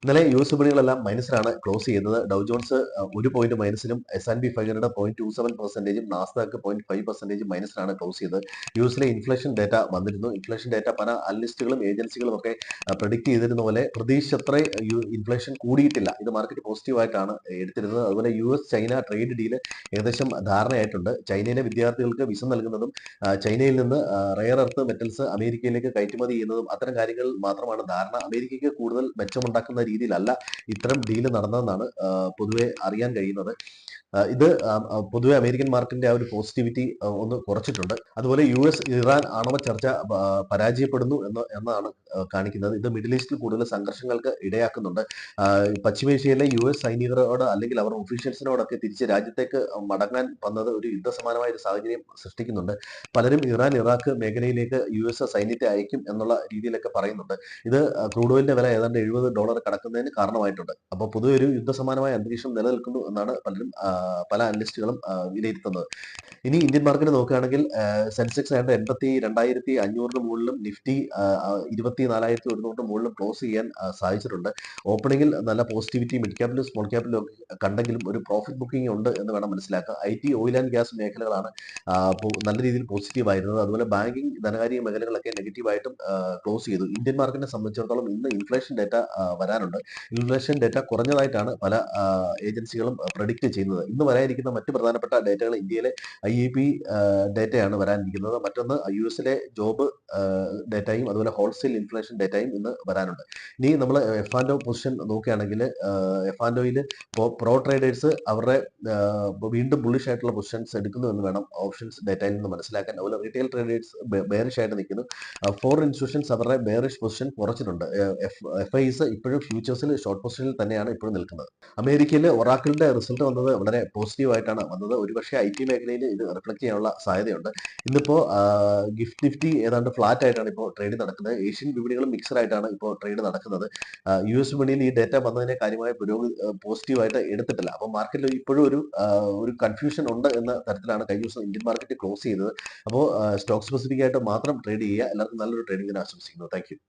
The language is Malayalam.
ഇന്നലെ യു.എസ് വിപണികളെല്ലാം മൈനസിലാണ് ക്ലോസ് ചെയ്യുന്നത്. ഡൗ ജോൺസ് 1 പോയിന്റ് മൈനസിലും S&P 500 0.27%, നാസ്ഡാക്ക് 0.5% മൈനസിലാണ് ക്ലോസ് ചെയ്തത്. യു.എസിലെ ഇൻഫ്ലേഷൻ ഡേറ്റ വന്നിരുന്നു. ഇൻഫ്ലേഷൻ ഡേറ്റ പല അനലിസ്റ്റുകളും ഏജൻസികളും ഒക്കെ പ്രെഡിക്റ്റ് ചെയ്തിരുന്ന പോലെ പ്രതീക്ഷിച്ചത്ര ഇൻഫ്ലേഷൻ കൂടിയിട്ടില്ല. ഇത് മാർക്കറ്റ് പോസിറ്റീവായിട്ടാണ് എടുത്തിരുന്നത്. അതുപോലെ യു.എസ് ചൈന ട്രേഡ് ഡീല് ഏകദേശം ധാരണയായിട്ടുണ്ട്. ചൈനയിലെ വിദ്യാർത്ഥികൾക്ക് വിസ നൽകുന്നതും ചൈനയിൽ നിന്ന് റെയർ എർത്ത് മെറ്റൽസ് അമേരിക്കയിലേക്ക് കയറ്റുമതി ചെയ്യുന്നതും അത്തരം കാര്യങ്ങൾ മാത്രമാണ് ധാരണ. അമേരിക്കയ്ക്ക് കൂടുതൽ മെച്ചമുണ്ടാക്കുന്ന രീതിയിലല്ല ഇത്തരം ഡീല് നടന്നതെന്നാണ് പൊതുവെ അറിയാൻ കഴിയുന്നത്. ഇത് പൊതുവെ അമേരിക്കൻ മാർക്കറ്റിന്റെ ആ ഒരു പോസിറ്റിവിറ്റി ഒന്ന് കുറച്ചിട്ടുണ്ട്. അതുപോലെ യു.എസ് ഇറാൻ ആണവ ചർച്ച പരാജയപ്പെടുന്നു എന്നാണ് കാണിക്കുന്നത്. ഇത് മിഡിൽ ഈസ്റ്റിൽ കൂടുതൽ സംഘർഷങ്ങൾക്ക് ഇടയാക്കുന്നുണ്ട്. പശ്ചിമേഷ്യയിലെ യു.എസ് സൈനികരോട് അല്ലെങ്കിൽ അവർ ഒഫീഷ്യൽസിനോടൊക്കെ തിരിച്ച് രാജ്യത്തേക്ക് മടങ്ങാൻ വന്നത് ഒരു യുദ്ധസമാനമായ ഒരു സാഹചര്യം സൃഷ്ടിക്കുന്നുണ്ട്. പലരും ഇറാൻ ഇറാഖ് മേഖലയിലേക്ക് യു.എസ് സൈന്യത്തെ അയക്കും എന്നുള്ള രീതിയിലൊക്കെ പറയുന്നുണ്ട്. ഇത് ക്രൂഡ് ഓയിലിന്റെ വില ഏതാണ്ട് $70 കടക്കുന്നതിന് കാരണമായിട്ടുണ്ട്. അപ്പോൾ പൊതുവെ ഒരു യുദ്ധസമാനമായ അന്തരീക്ഷം നിലനിൽക്കുന്നു എന്നാണ് പലരും പല അനലിസ്റ്റുകളും വിലയിരുത്തുന്നത്. ഇനി ഇന്ത്യൻ മാർക്കറ്റ് നോക്കുകയാണെങ്കിൽ സെൻസെക്സ് ആയിട്ട് 82,500 മുകളിലും നിഫ്റ്റി 24,100 മുകളിലും ക്ലോസ് ചെയ്യാൻ സാധിച്ചിട്ടുണ്ട്. ഓപ്പണിംഗിൽ നല്ല പോസിറ്റിവിറ്റി മിഡ് ക്യാപ്പിലും സ്മോൾ ക്യാപ്പിലും കണ്ടെങ്കിലും ഒരു പ്രോഫിറ്റ് ബുക്കിംഗ് ഉണ്ട് എന്ന് വേണം മനസ്സിലാക്കുക. IT, ഓയിൽ ആൻഡ് ഗ്യാസ് മേഖലകളാണ് നല്ല രീതിയിൽ പോസിറ്റീവ് ആയിരുന്നത്. അതുപോലെ ബാങ്കിങ് ധനകാര്യ മേഖലകളൊക്കെ നെഗറ്റീവായിട്ടും ക്ലോസ് ചെയ്തു. ഇന്ത്യൻ മാർക്കറ്റിനെ സംബന്ധിച്ചിടത്തോളം ഇന്ന് ഇൻഫ്ലേഷൻ ഡേറ്റ വരാനുണ്ട്. ഇൻഫ്ലേഷൻ ഡേറ്റ കുറഞ്ഞതായിട്ടാണ് പല ഏജൻസികളും പ്രെഡിക്റ്റ് ചെയ്യുന്നത്. ഇന്ന് വരാനിരിക്കുന്ന മറ്റ് പ്രധാനപ്പെട്ട ഡേറ്റകൾ ഇന്ത്യയിലെ IIP ഡേറ്റയാണ് വരാനിരിക്കുന്നത്. മറ്റൊന്ന് യു.എസിലെ ജോബ് ഡേറ്റയും അതുപോലെ ഹോൾസെയിൽ ഇൻഫ്ലേഷൻ ഡേറ്റയും ഇന്ന് വരാനുണ്ട്. ഇനി നമ്മൾ എഫ് പൊസിഷൻ നോക്കുകയാണെങ്കിൽ എഫ് പ്രോ ട്രേഡേഴ്സ് അവരുടെ വീണ്ടും ബുള്ളിഷ് ആയിട്ടുള്ള പൊസിഷൻസ് എടുക്കുന്നു എന്ന് വേണം ഓപ്ഷൻസ് ഡേറ്റയിൽ നിന്ന് മനസ്സിലാക്കാൻ. അതുപോലെ റീറ്റെയിൽ ട്രേഡേഴ്സ് ബെയറിഷ് ആയിട്ട് നിൽക്കുന്നു. ഫോറിൻ ഇൻസ്റ്റിറ്റ്യൂഷൻസ് അവരുടെ ബെയറിഷ് പൊസിഷൻ കുറച്ചിട്ടുണ്ട്. FIs ഇപ്പോഴും ഫ്യൂച്ചേഴ്സിൽ ഷോർട്ട് പൊസിഷനിൽ തന്നെയാണ് ഇപ്പോഴും നിൽക്കുന്നത്. അമേരിക്കയിൽ ഒറാക്കിളിന്റെ റിസൾട്ട് വന്നത് വളരെ പോസിറ്റീവ് ആയിട്ടാണ് വന്നത്. ഒരുപക്ഷെ IT മേഖലയിൽ ഇത് റിഫ്ലക്ട് ചെയ്യാനുള്ള സാധ്യതയുണ്ട്. ഇന്നിപ്പോ ഗിഫ്റ്റ് നിഫ്റ്റി ഏതാണ്ട് ഫ്ലാറ്റ് ആയിട്ടാണ് ഇപ്പോൾ ട്രേഡ് നടക്കുന്നത്. ഏഷ്യൻ വിപണികളും മിക്സഡ് ആയിട്ടാണ് ഇപ്പോൾ ട്രേഡ് നടക്കുന്നത്. യു.എസ് വിപണിയിൽ ഈ ഡേറ്റ വന്നതിനെ കാര്യമായ പോസിറ്റീവായിട്ട് എടുത്തിട്ടില്ല. അപ്പോൾ മാർക്കറ്റിൽ ഇപ്പോഴും ഒരു കൺഫ്യൂഷൻ ഉണ്ട് എന്ന തരത്തിലാണ് കഴിഞ്ഞ ദിവസം ഇന്ത്യൻ മാർക്കറ്റ് ക്ലോസ് ചെയ്തത്. അപ്പോൾ സ്റ്റോക്ക് സ്പെസിഫിക് ആയിട്ട് മാത്രം ട്രേഡ് ചെയ്യുക. എല്ലാവർക്കും നല്ലൊരു ട്രേഡിംഗിന് ആശംസിക്കുന്നു. Thank you.